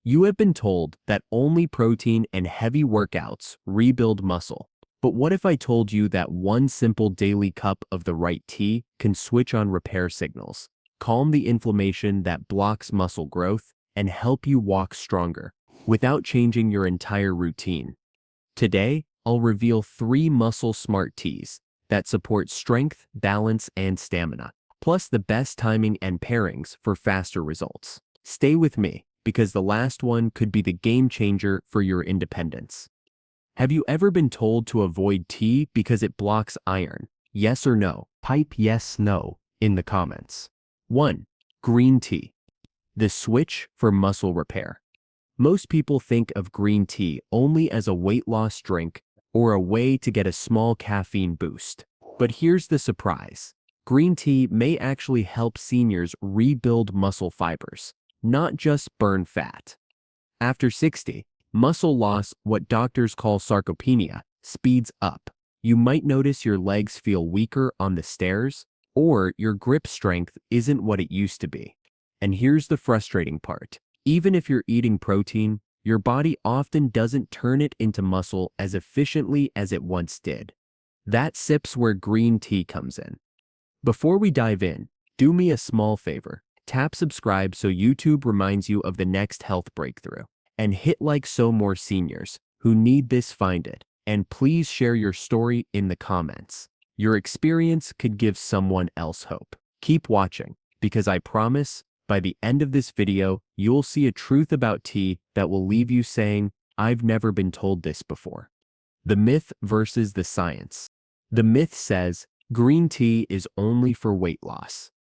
You have been told that only protein and heavy workouts rebuild muscle. But what if I told you that one simple daily cup of the right tea can switch on repair signals, calm the inflammation that blocks muscle growth, and help you walk stronger without changing your entire routine? Today, I'll reveal 3 muscle smart teas that support strength, balance, and stamina, plus the best timing and pairings for faster results. Stay with me, because the last one could be the game changer for your independence. Have you ever been told to avoid tea because it blocks iron? Yes or no? Type yes, no in the comments. 1. Green tea. The switch for muscle repair. Most people think of green tea only as a weight loss drink or a way to get a small caffeine boost. But here's the surprise. Green tea may actually help seniors rebuild muscle fibers, not just burn fat. After 60, muscle loss, what doctors call sarcopenia, speeds up. You might notice your legs feel weaker on the stairs, or your grip strength isn't what it used to be. And here's the frustrating part. Even if you're eating protein, your body often doesn't turn it into muscle as efficiently as it once did. That's where green tea comes in. Before we dive in, do me a small favor. Tap subscribe so YouTube reminds you of the next health breakthrough. And hit like so more seniors who need this find it. And please share your story in the comments. Your experience could give someone else hope. Keep watching, because I promise, by the end of this video, you'll see a truth about tea that will leave you saying, I've never been told this before. The myth versus the science. The myth says, green tea is only for weight loss.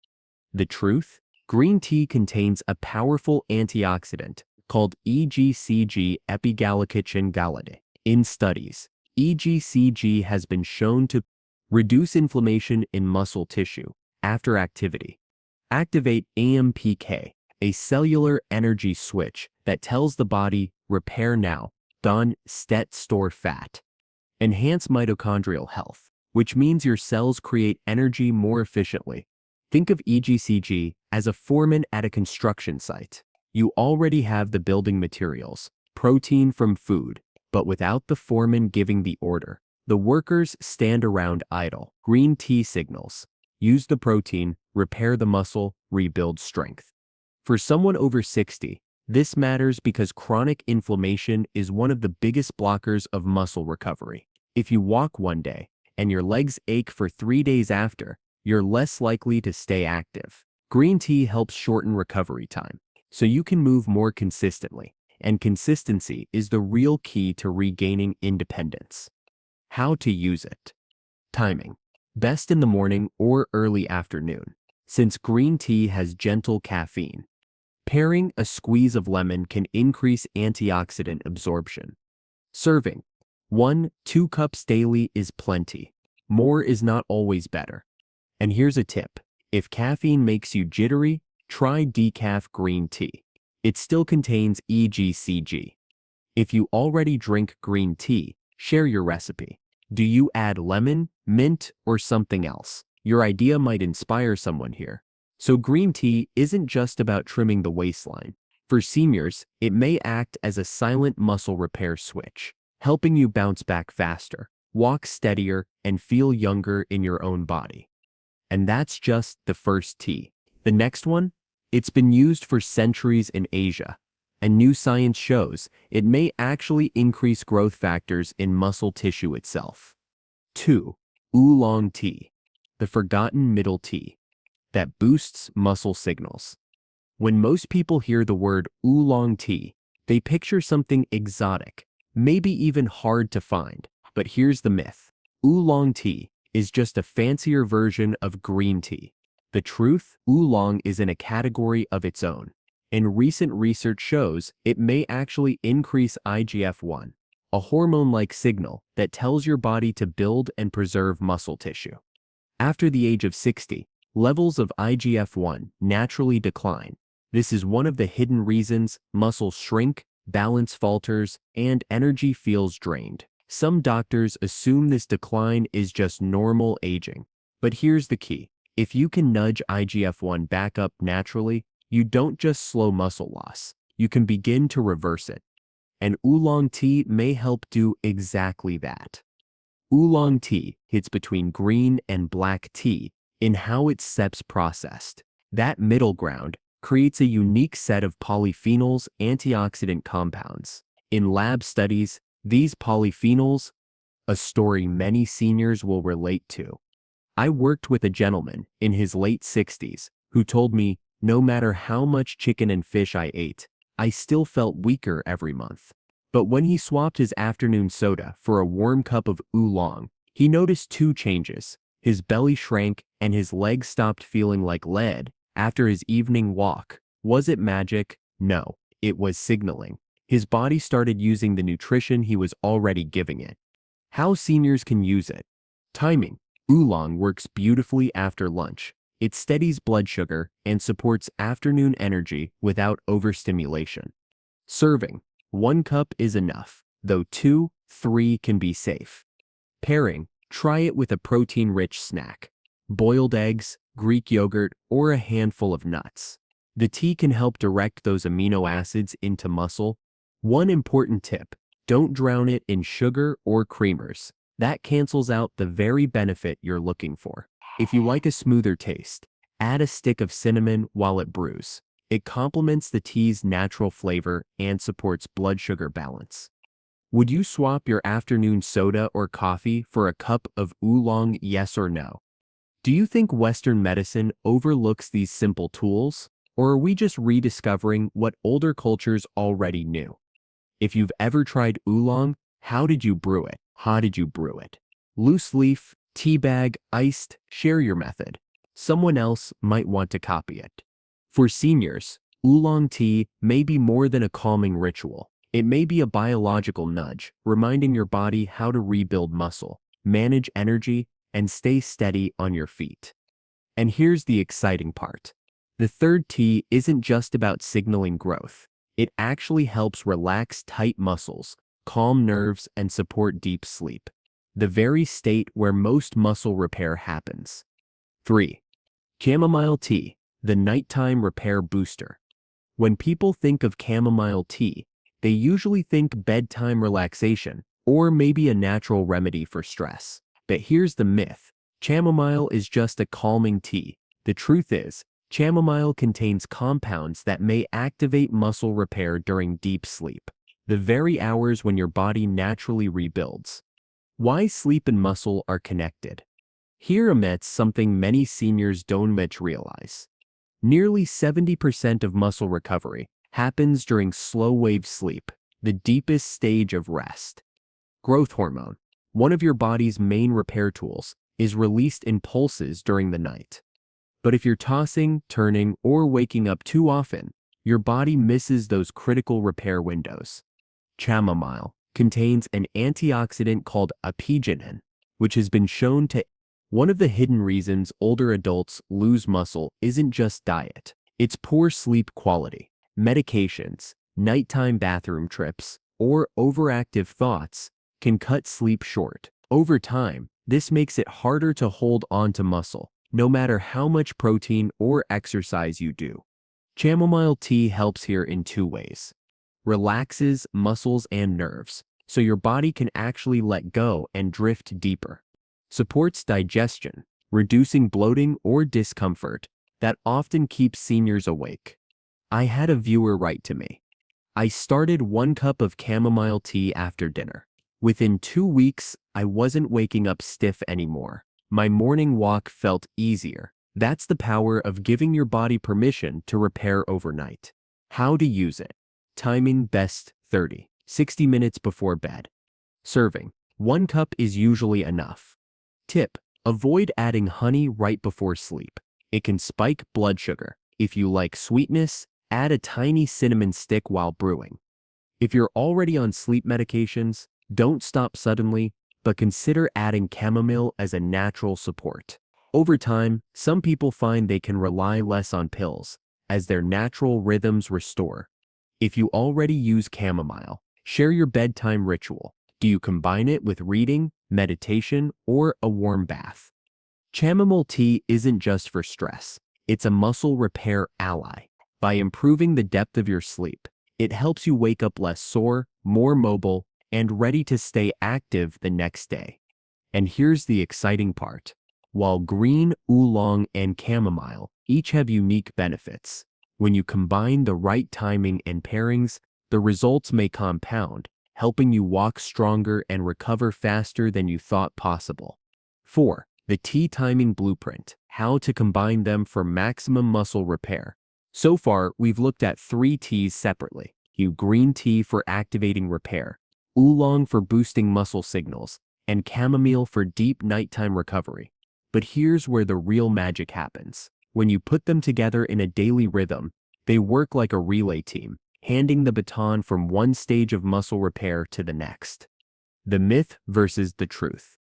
The truth? Green tea contains a powerful antioxidant called EGCG epigallocitrin gallade. In studies, EGCG has been shown to reduce inflammation in muscle tissue after activity, activate AMPK, a cellular energy switch that tells the body, repair now, done, store fat, enhance mitochondrial health, which means your cells create energy more efficiently. Think of EGCG as a foreman at a construction site. You already have the building materials, protein from food, but without the foreman giving the order, the workers stand around idle. Green tea signals. Use the protein, repair the muscle, rebuild strength. For someone over 60, this matters because chronic inflammation is one of the biggest blockers of muscle recovery. If you walk one day and your legs ache for 3 days after, you're less likely to stay active. Green tea helps shorten recovery time, so you can move more consistently, and consistency is the real key to regaining independence. How to use it. Timing. Best in the morning or early afternoon, since green tea has gentle caffeine. Pairing a squeeze of lemon can increase antioxidant absorption. Serving. 1-2 cups daily is plenty. More is not always better. And here's a tip. If caffeine makes you jittery, try decaf green tea. It still contains EGCG. If you already drink green tea, share your recipe. Do you add lemon, mint, or something else? Your idea might inspire someone here. So green tea isn't just about trimming the waistline. For seniors, it may act as a silent muscle repair switch, helping you bounce back faster, walk steadier, and feel younger in your own body. And that's just the first tea. The next one? It's been used for centuries in Asia, and new science shows it may actually increase growth factors in muscle tissue itself. 2. Oolong tea, the forgotten middle tea that boosts muscle signals. When most people hear the word oolong tea, they picture something exotic, maybe even hard to find. But here's the myth. Oolong tea is just a fancier version of green tea. The truth? Oolong is in a category of its own, and recent research shows it may actually increase IGF-1, a hormone-like signal that tells your body to build and preserve muscle tissue. After the age of 60, levels of IGF-1 naturally decline. This is one of the hidden reasons muscles shrink, balance falters, and energy feels drained. Some doctors assume this decline is just normal aging. But here's the key. If you can nudge IGF-1 back up naturally, you don't just slow muscle loss. you can begin to reverse it. And oolong tea may help do exactly that. Oolong tea hits between green and black tea in how its steps processed. That middle ground creates a unique set of polyphenols antioxidant compounds. In lab studies, these polyphenols, a story many seniors will relate to. I worked with a gentleman in his late 60s who told me no matter how much chicken and fish I ate, I still felt weaker every month. But when he swapped his afternoon soda for a warm cup of oolong, he noticed two changes. His belly shrank and his legs stopped feeling like lead after his evening walk. Was it magic? No, it was signaling. His body started using the nutrition he was already giving it. How seniors can use it. Timing. Oolong works beautifully after lunch. It steadies blood sugar and supports afternoon energy without overstimulation. Serving. 1 cup is enough, though 2, 3 can be safe. Pairing. Try it with a protein-rich snack. Boiled eggs, Greek yogurt, or a handful of nuts. The tea can help direct those amino acids into muscle. One important tip. Don't drown it in sugar or creamers. That cancels out the very benefit you're looking for. If you like a smoother taste, add a stick of cinnamon while it brews. It complements the tea's natural flavor and supports blood sugar balance. Would you swap your afternoon soda or coffee for a cup of oolong, yes or no? Do you think Western medicine overlooks these simple tools, or are we just rediscovering what older cultures already knew? If you've ever tried oolong, how did you brew it? How did you brew it? Loose leaf, tea bag, iced, share your method. Someone else might want to copy it. For seniors, oolong tea may be more than a calming ritual. It may be a biological nudge, reminding your body how to rebuild muscle, manage energy, and stay steady on your feet. And here's the exciting part. The third tea isn't just about signaling growth. It actually helps relax tight muscles, calm nerves, and support deep sleep, the very state where most muscle repair happens. 3. Chamomile tea, the nighttime repair booster. When people think of chamomile tea, they usually think bedtime relaxation, or maybe a natural remedy for stress. But here's the myth. Chamomile is just a calming tea. The truth is, chamomile contains compounds that may activate muscle repair during deep sleep, the very hours when your body naturally rebuilds. Why sleep and muscle are connected. Here amidst something many seniors don't much realize. Nearly 70% of muscle recovery happens during slow-wave sleep, the deepest stage of rest. Growth hormone, one of your body's main repair tools, is released in pulses during the night. But if you're tossing, turning, or waking up too often, your body misses those critical repair windows. Chamomile contains an antioxidant called apigenin, which has been shown to. One of the hidden reasons older adults lose muscle isn't just diet, it's poor sleep quality. Medications, nighttime bathroom trips, or overactive thoughts can cut sleep short. Over time, this makes it harder to hold on to muscle, no matter how much protein or exercise you do. Chamomile tea helps here in 2 ways. Relaxes muscles and nerves, so your body can actually let go and drift deeper. Supports digestion, reducing bloating or discomfort that often keeps seniors awake. I had a viewer write to me. I started 1 cup of chamomile tea after dinner. Within 2 weeks, I wasn't waking up stiff anymore. My morning walk felt easier. That's the power of giving your body permission to repair overnight. How to use it. Timing best 30-60 minutes before bed. Serving. 1 cup is usually enough. Tip. Avoid adding honey right before sleep. It can spike blood sugar. If you like sweetness, add a tiny cinnamon stick while brewing. If you're already on sleep medications, don't stop suddenly, but consider adding chamomile as a natural support. Over time, some people find they can rely less on pills, as their natural rhythms restore. If you already use chamomile, share your bedtime ritual. Do you combine it with reading, meditation, or a warm bath? Chamomile tea isn't just for stress, it's a muscle repair ally. By improving the depth of your sleep, It helps you wake up less sore, more mobile, and ready to stay active the next day. And here's the exciting part. While green, oolong, and chamomile each have unique benefits, when you combine the right timing and pairings, the results may compound, helping you walk stronger and recover faster than you thought possible. 4. The tea timing blueprint, how to combine them for maximum muscle repair. So far, we've looked at 3 teas separately. Green tea for activating repair, oolong for boosting muscle signals, and chamomile for deep nighttime recovery. But here's where the real magic happens. When you put them together in a daily rhythm, they work like a relay team, handing the baton from one stage of muscle repair to the next. The myth versus the truth.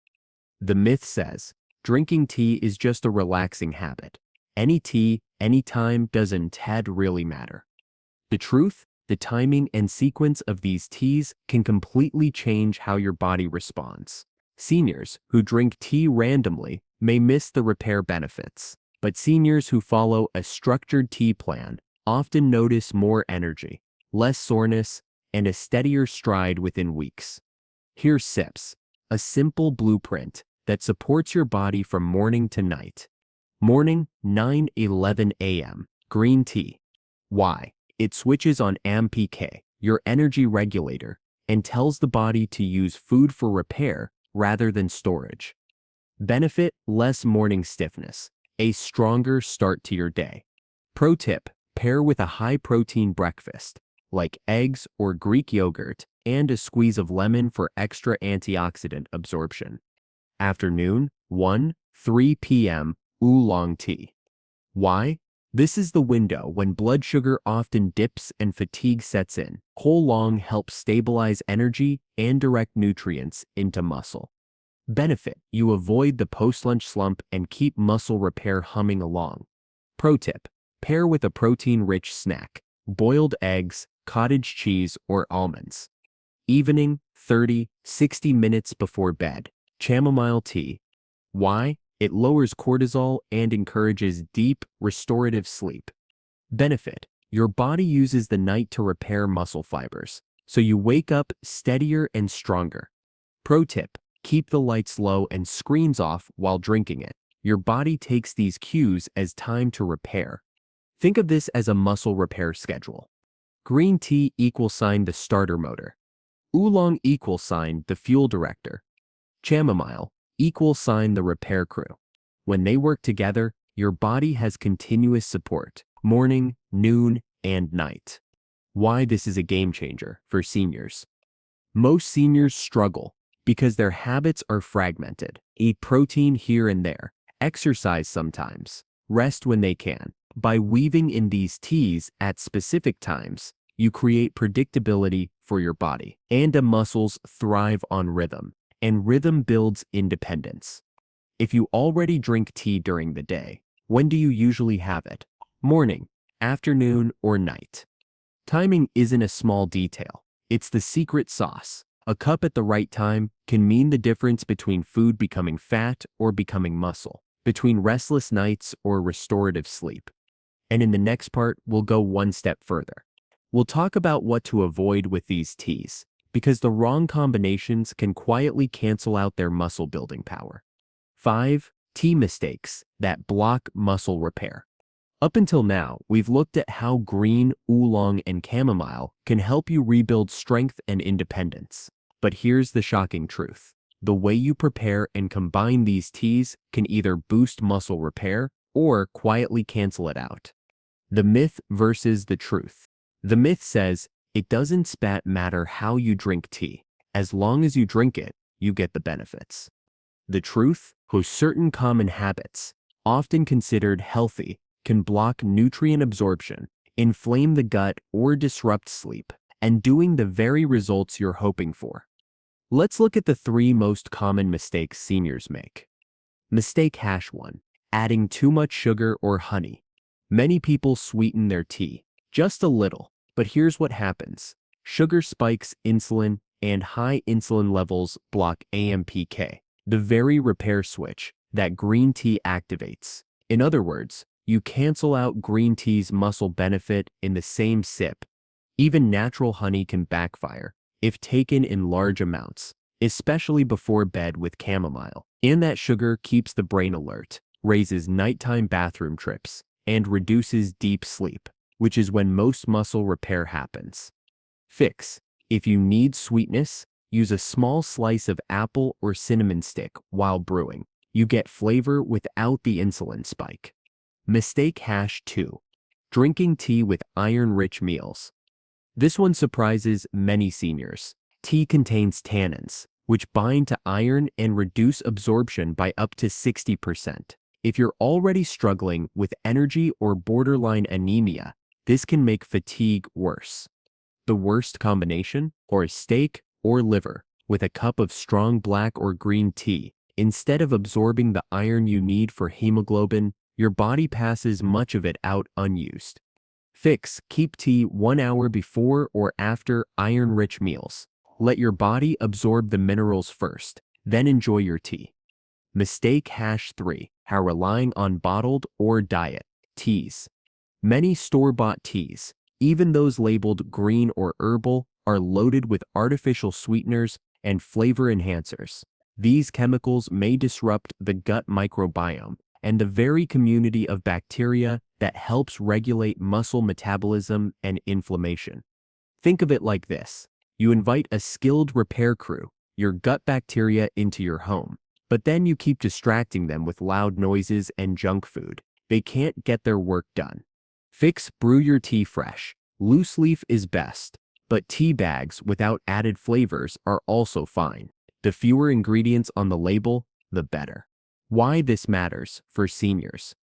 The myth says, drinking tea is just a relaxing habit. Any tea, anytime doesn't really matter. The truth? The timing and sequence of these teas can completely change how your body responds. Seniors who drink tea randomly may miss the repair benefits, but seniors who follow a structured tea plan often notice more energy, less soreness, and a steadier stride within weeks. Here's SIPS, a simple blueprint that supports your body from morning to night. Morning, 9:11 a.m., green tea. Why? It switches on AMPK, your energy regulator, and tells the body to use food for repair rather than storage. Benefit: less morning stiffness, a stronger start to your day. Pro tip: pair with a high-protein breakfast, like eggs or Greek yogurt, and a squeeze of lemon for extra antioxidant absorption. Afternoon, 1:03 p.m., oolong tea. Why? This is the window when blood sugar often dips and fatigue sets in. Oolong helps stabilize energy and direct nutrients into muscle. Benefit: you avoid the post-lunch slump and keep muscle repair humming along. Pro tip: pair with a protein-rich snack, boiled eggs, cottage cheese, or almonds. Evening, 30-60 minutes before bed, chamomile tea. Why? It lowers cortisol and encourages deep, restorative sleep. Benefit: your body uses the night to repair muscle fibers, so you wake up steadier and stronger. Pro tip: keep the lights low and screens off while drinking it. Your body takes these cues as time to repair. Think of this as a muscle repair schedule. Green tea =, the starter motor. Oolong =, the fuel director. Chamomile =, the repair crew. When they work together, your body has continuous support, morning, noon, and night. Why this is a game changer for seniors. Most seniors struggle because their habits are fragmented. Eat protein here and there, exercise sometimes, rest when they can. By weaving in these teas at specific times, you create predictability for your body, and the muscles thrive on rhythm, and rhythm builds independence. If you already drink tea during the day, when do you usually have it? Morning, afternoon, or night? Timing isn't a small detail. It's the secret sauce. A cup at the right time can mean the difference between food becoming fat or becoming muscle, between restless nights or restorative sleep. And in the next part, we'll go one step further. We'll talk about what to avoid with these teas, because the wrong combinations can quietly cancel out their muscle building power. 5. Tea mistakes that block muscle repair. Up until now, we've looked at how green, oolong, and chamomile can help you rebuild strength and independence. But here's the shocking truth. The way you prepare and combine these teas can either boost muscle repair or quietly cancel it out. The myth versus the truth. The myth says, it doesn't matter how you drink tea. As long as you drink it, you get the benefits. The truth? Certain common habits, often considered healthy, can block nutrient absorption, inflame the gut, or disrupt sleep, and doing the very results you're hoping for. Let's look at the 3 most common mistakes seniors make. Mistake #1. Adding too much sugar or honey. Many people sweeten their tea, just a little, but here's what happens. Sugar spikes insulin, and high insulin levels block AMPK, the very repair switch that green tea activates. In other words, you cancel out green tea's muscle benefit in the same sip. Even natural honey can backfire if taken in large amounts, especially before bed with chamomile. And that sugar keeps the brain alert, raises nighttime bathroom trips, and reduces deep sleep, which is when most muscle repair happens. Fix. If you need sweetness, use a small slice of apple or cinnamon stick while brewing. You get flavor without the insulin spike. Mistake hash 2. Drinking tea with iron-rich meals. This one surprises many seniors. Tea contains tannins, which bind to iron and reduce absorption by up to 60%. If you're already struggling with energy or borderline anemia, this can make fatigue worse. The worst combination? Or steak or liver with a cup of strong black or green tea. Instead of absorbing the iron you need for hemoglobin, your body passes much of it out unused. Fix. Keep tea 1 hour before or after iron-rich meals. Let your body absorb the minerals first, then enjoy your tea. Mistake hash 3. How relying on bottled or diet teas. Many store-bought teas, even those labeled green or herbal, are loaded with artificial sweeteners and flavor enhancers. These chemicals may disrupt the gut microbiome and the very community of bacteria that helps regulate muscle metabolism and inflammation. Think of it like this. You invite a skilled repair crew, your gut bacteria, into your home, but then you keep distracting them with loud noises and junk food. They can't get their work done. Fix. Brew your tea fresh. Loose leaf is best, but tea bags without added flavors are also fine. The fewer ingredients on the label, the better. Why this matters for seniors.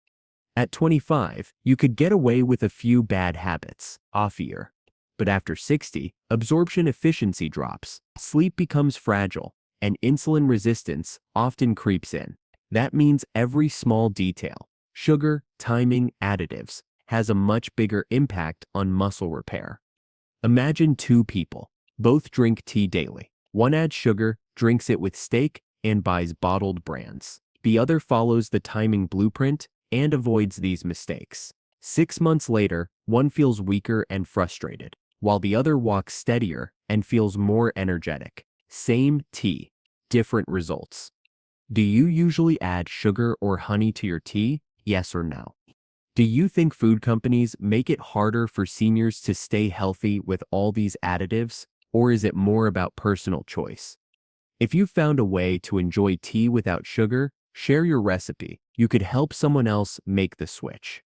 At 25, you could get away with a few bad habits, offier. But after 60, absorption efficiency drops, sleep becomes fragile, and insulin resistance often creeps in. That means every small detail, sugar, timing, additives, has a much bigger impact on muscle repair. Imagine two people. Both drink tea daily. One adds sugar, drinks it with steak, and buys bottled brands. The other follows the timing blueprint and avoids these mistakes. 6 months later, one feels weaker and frustrated, while the other walks steadier and feels more energetic. Same tea, different results. Do you usually add sugar or honey to your tea? Yes or no? Do you think food companies make it harder for seniors to stay healthy with all these additives, or is it more about personal choice? If you found a way to enjoy tea without sugar, share your recipe. You could help someone else make the switch.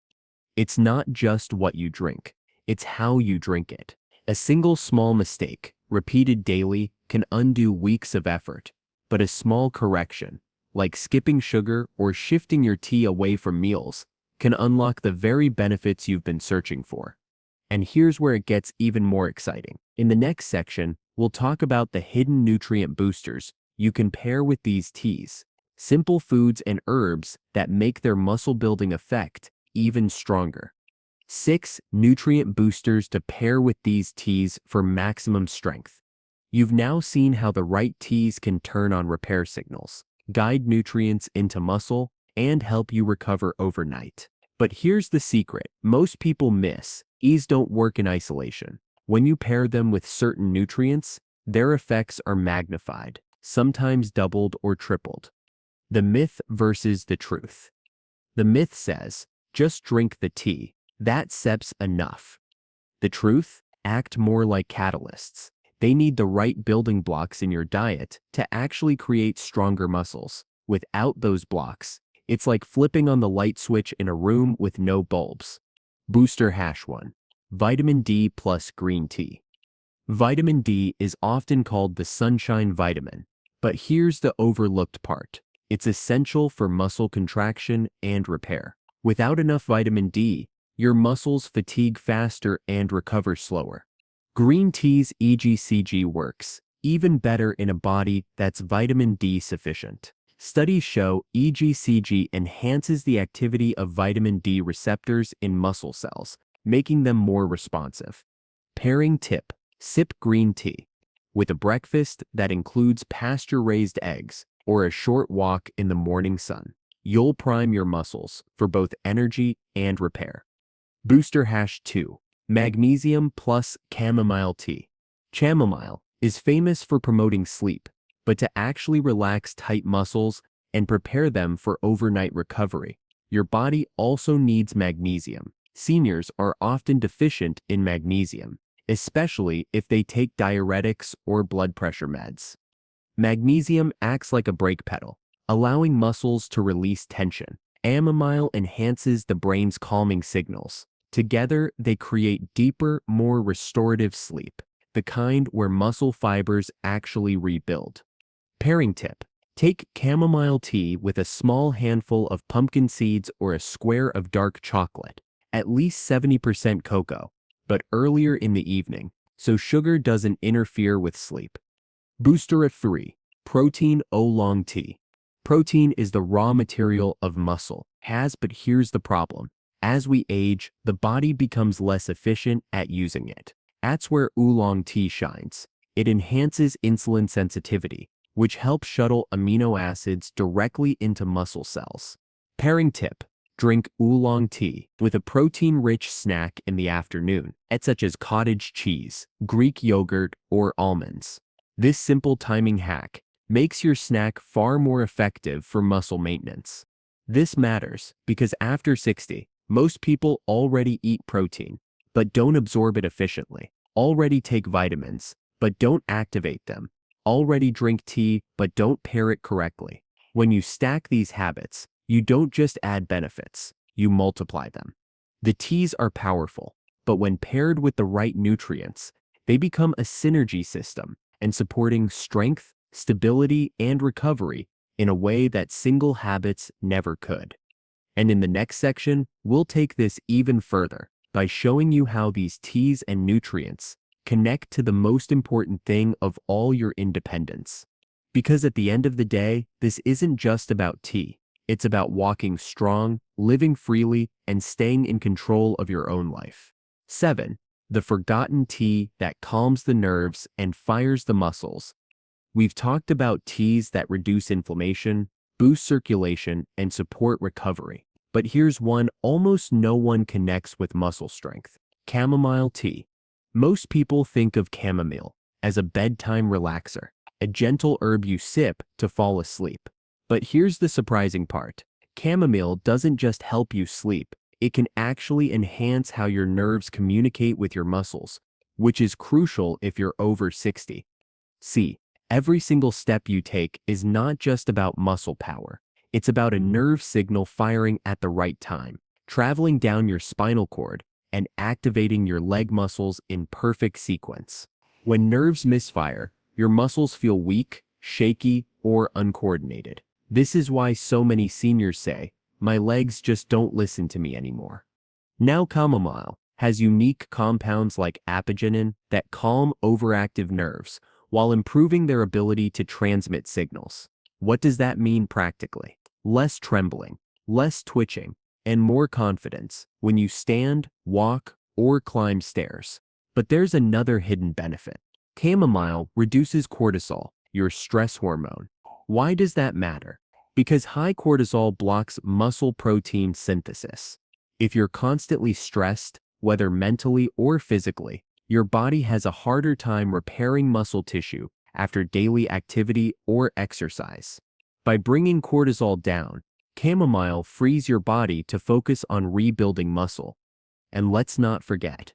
It's not just what you drink, it's how you drink it. A single small mistake, repeated daily, can undo weeks of effort, but a small correction, like skipping sugar or shifting your tea away from meals, can unlock the very benefits you've been searching for. And here's where it gets even more exciting. In the next section, we'll talk about the hidden nutrient boosters you can pair with these teas, simple foods and herbs that make their muscle-building effect even stronger. 6 nutrient boosters to pair with these teas for maximum strength. You've now seen how the right teas can turn on repair signals, guide nutrients into muscle, and help you recover overnight. But here's the secret most people miss. Teas don't work in isolation. When you pair them with certain nutrients, their effects are magnified, sometimes doubled or tripled. The myth versus the truth. The myth says, just drink the tea. That's enough. The truth? Act more like catalysts. They need the right building blocks in your diet to actually create stronger muscles. Without those blocks, it's like flipping on the light switch in a room with no bulbs. Booster hash 1. Vitamin D plus green tea. Vitamin D is often called the sunshine vitamin, but here's the overlooked part. It's essential for muscle contraction and repair. Without enough vitamin D, your muscles fatigue faster and recover slower. Green tea's EGCG works even better in a body that's vitamin D sufficient. Studies show EGCG enhances the activity of vitamin D receptors in muscle cells, making them more responsive. Pairing tip: sip green tea with a breakfast that includes pasture-raised eggs or a short walk in the morning sun. You'll prime your muscles for both energy and repair. Booster hash 2. Magnesium plus chamomile tea. Chamomile is famous for promoting sleep, but to actually relax tight muscles and prepare them for overnight recovery, your body also needs magnesium. Seniors are often deficient in magnesium, especially if they take diuretics or blood pressure meds. Magnesium acts like a brake pedal, allowing muscles to release tension. Chamomile enhances the brain's calming signals. Together, they create deeper, more restorative sleep, the kind where muscle fibers actually rebuild. Pairing tip: take chamomile tea with a small handful of pumpkin seeds or a square of dark chocolate, at least 70% cocoa, but earlier in the evening, so sugar doesn't interfere with sleep. Booster 3. Protein oolong tea. Protein is the raw material of muscle, but here's the problem. As we age, the body becomes less efficient at using it. That's where oolong tea shines. It enhances insulin sensitivity, which helps shuttle amino acids directly into muscle cells. Pairing tip: drink oolong tea with a protein-rich snack in the afternoon, such as cottage cheese, Greek yogurt, or almonds. This simple timing hack makes your snack far more effective for muscle maintenance. This matters because after 60, most people already eat protein, but don't absorb it efficiently, already take vitamins, but don't activate them, already drink tea, but don't pair it correctly. When you stack these habits, you don't just add benefits, you multiply them. The teas are powerful, but when paired with the right nutrients, they become a synergy system and supporting strength, stability, and recovery in a way that single habits never could. And in the next section, we'll take this even further by showing you how these teas and nutrients connect to the most important thing of all, your independence. Because at the end of the day, this isn't just about tea. It's about walking strong, living freely, and staying in control of your own life. 7. The forgotten tea that calms the nerves and fires the muscles. We've talked about teas that reduce inflammation, boost circulation, and support recovery. But here's one almost no one connects with muscle strength: chamomile tea. Most people think of chamomile as a bedtime relaxer, a gentle herb you sip to fall asleep. But here's the surprising part: chamomile doesn't just help you sleep, it can actually enhance how your nerves communicate with your muscles, which is crucial if you're over 60. See, every single step you take is not just about muscle power. It's about a nerve signal firing at the right time, traveling down your spinal cord, and activating your leg muscles in perfect sequence. When nerves misfire, your muscles feel weak, shaky, or uncoordinated. This is why so many seniors say, "My legs just don't listen to me anymore." Now, chamomile has unique compounds like apigenin that calm overactive nerves while improving their ability to transmit signals. What does that mean practically? Less trembling, less twitching, and more confidence when you stand, walk, or climb stairs. But there's another hidden benefit. Chamomile reduces cortisol, your stress hormone. Why does that matter? Because high cortisol blocks muscle protein synthesis. If you're constantly stressed, whether mentally or physically, your body has a harder time repairing muscle tissue after daily activity or exercise. By bringing cortisol down, chamomile frees your body to focus on rebuilding muscle. And let's not forget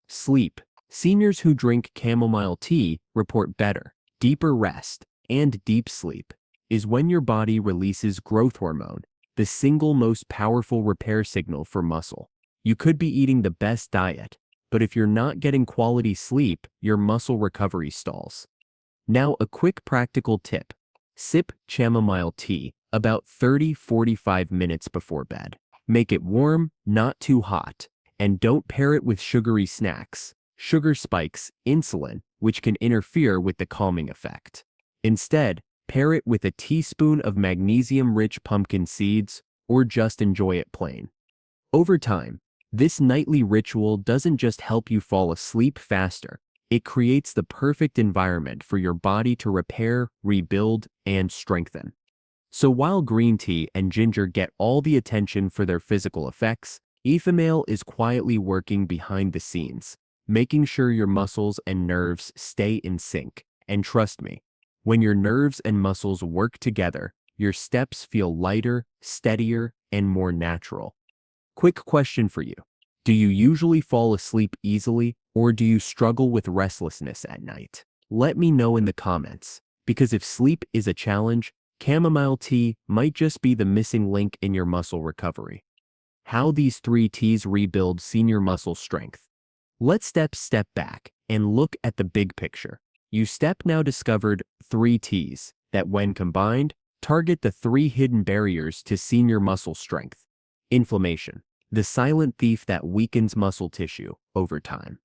sleep. Seniors who drink chamomile tea report better, deeper rest, and deep sleep is when your body releases growth hormone, the single most powerful repair signal for muscle. You could be eating the best diet, but if you're not getting quality sleep, your muscle recovery stalls. Now, a quick practical tip: sip chamomile tea about 30-45 minutes before bed. Make it warm, not too hot, and don't pair it with sugary snacks, sugar spikes, insulin, which can interfere with the calming effect. Instead, pair it with a teaspoon of magnesium-rich pumpkin seeds, or just enjoy it plain. Over time, this nightly ritual doesn't just help you fall asleep faster, it creates the perfect environment for your body to repair, rebuild, and strengthen. So while green tea and ginger get all the attention for their physical effects, Ephemeral is quietly working behind the scenes, making sure your muscles and nerves stay in sync. And trust me, when your nerves and muscles work together, your steps feel lighter, steadier, and more natural. Quick question for you. Do you usually fall asleep easily, or do you struggle with restlessness at night? Let me know in the comments, because if sleep is a challenge, chamomile tea might just be the missing link in your muscle recovery. How these 3 T's rebuild senior muscle strength. Let's step back and look at the big picture. You now discovered 3 T's that, when combined, target the 3 hidden barriers to senior muscle strength. Inflammation, the silent thief that weakens muscle tissue over time.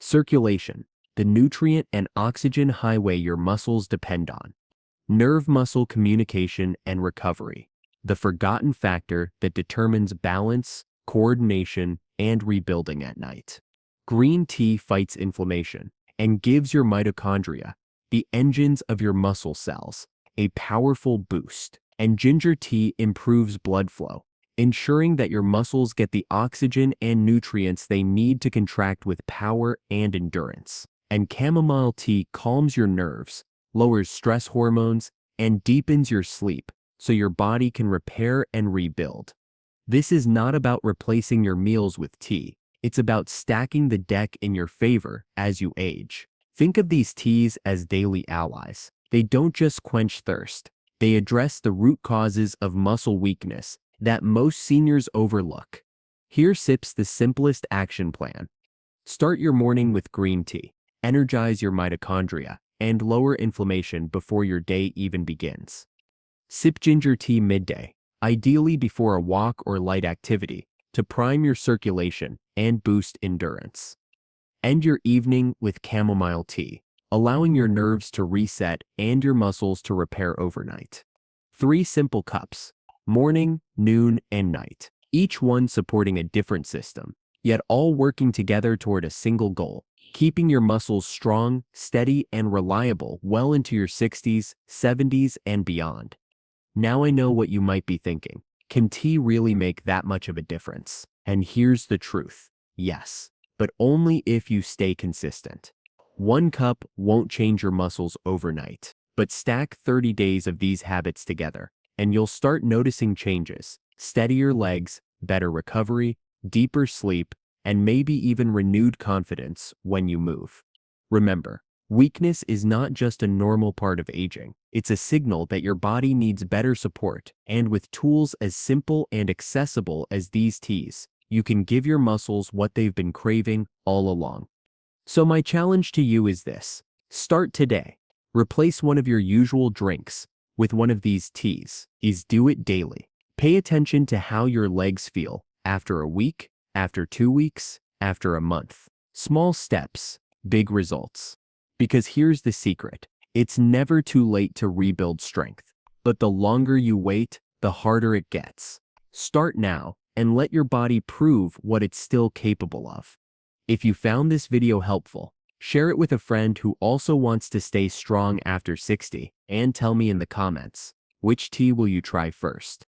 Circulation, the nutrient and oxygen highway your muscles depend on. Nerve-muscle communication and recovery, the forgotten factor that determines balance, coordination, and rebuilding at night. Green tea fights inflammation and gives your mitochondria, the engines of your muscle cells, a powerful boost. And ginger tea improves blood flow, ensuring that your muscles get the oxygen and nutrients they need to contract with power and endurance. And chamomile tea calms your nerves, lowers stress hormones, and deepens your sleep so your body can repair and rebuild. This is not about replacing your meals with tea. It's about stacking the deck in your favor as you age. Think of these teas as daily allies. They don't just quench thirst. They address the root causes of muscle weakness that most seniors overlook. Here sips the simplest action plan. Start your morning with green tea. Energize your mitochondria and lower inflammation before your day even begins. Sip ginger tea midday, ideally before a walk or light activity, to prime your circulation and boost endurance. End your evening with chamomile tea, allowing your nerves to reset and your muscles to repair overnight. 3 simple cups, morning, noon, and night, each one supporting a different system, yet all working together toward a single goal: keeping your muscles strong, steady, and reliable well into your 60s, 70s, and beyond. Now I know what you might be thinking. Can tea really make that much of a difference? And here's the truth. Yes, but only if you stay consistent. 1 cup won't change your muscles overnight, but stack 30 days of these habits together, and you'll start noticing changes: steadier legs, better recovery, deeper sleep, and maybe even renewed confidence when you move. Remember, weakness is not just a normal part of aging. It's a signal that your body needs better support, and with tools as simple and accessible as these teas, you can give your muscles what they've been craving all along. So my challenge to you is this: start today. Replace one of your usual drinks with one of these teas. Do it daily. Pay attention to how your legs feel after a week, after 2 weeks, after a month. Small steps, big results. Because here's the secret: it's never too late to rebuild strength. But the longer you wait, the harder it gets. Start now and let your body prove what it's still capable of. If you found this video helpful, share it with a friend who also wants to stay strong after 60, and tell me in the comments, which tea will you try first?